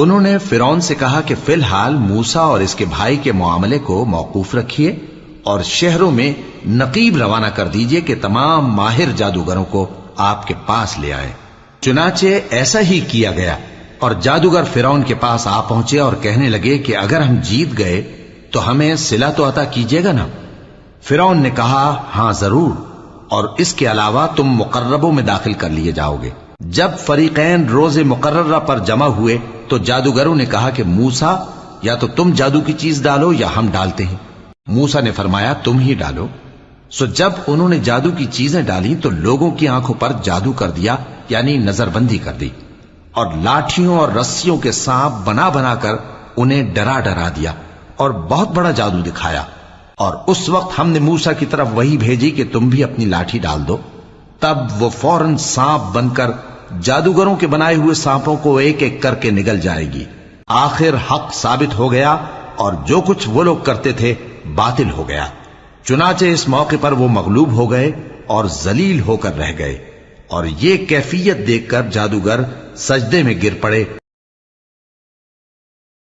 انہوں نے فرعون سے کہا کہ فی الحال موسیٰ اور اس کے بھائی کے معاملے کو موقوف رکھیے اور شہروں میں نقیب روانہ کر دیجئے کہ تمام ماہر جادوگروں کو آپ کے پاس لے آئیں۔ چنانچہ ایسا ہی کیا گیا، اور جادوگر فرعون کے پاس آ پہنچے اور کہنے لگے کہ اگر ہم جیت گئے تو ہمیں صلہ تو عطا کیجیے گا نا؟ فرعون نے کہا ہاں ضرور، اور اس کے علاوہ تم مقربوں میں داخل کر لیے جاؤ گے۔ جب فریقین روز مقررہ پر جمع ہوئے تو جادوگروں نے کہا کہ موسیٰ یا تو تم جادو کی چیز ڈالو یا ہم ڈالتے ہیں۔ موسیٰ نے فرمایا تم ہی ڈالو۔ سو جب انہوں نے جادو کی چیزیں ڈالی تو لوگوں کی آنکھوں پر جادو کر دیا، یعنی نظر بندی کر دی، اور لاٹھیوں اور رسیوں کے سانپ بنا بنا کر انہیں ڈرا ڈرا دیا اور بہت بڑا جادو دکھایا۔ اور اس وقت ہم نے موسیٰ کی طرف وحی بھیجی کہ تم بھی اپنی لاٹھی ڈال دو، تب وہ فوراً سانپ بن کر جادوگروں کے بنائے ہوئے سانپوں کو ایک ایک کر کے نگل جائے گی۔ آخر حق ثابت ہو گیا اور جو کچھ وہ لوگ کرتے تھے باطل ہو گیا۔ چنانچہ اس موقع پر وہ مغلوب ہو گئے اور ذلیل ہو کر رہ گئے، اور یہ کیفیت دیکھ کر جادوگر سجدے میں گر پڑے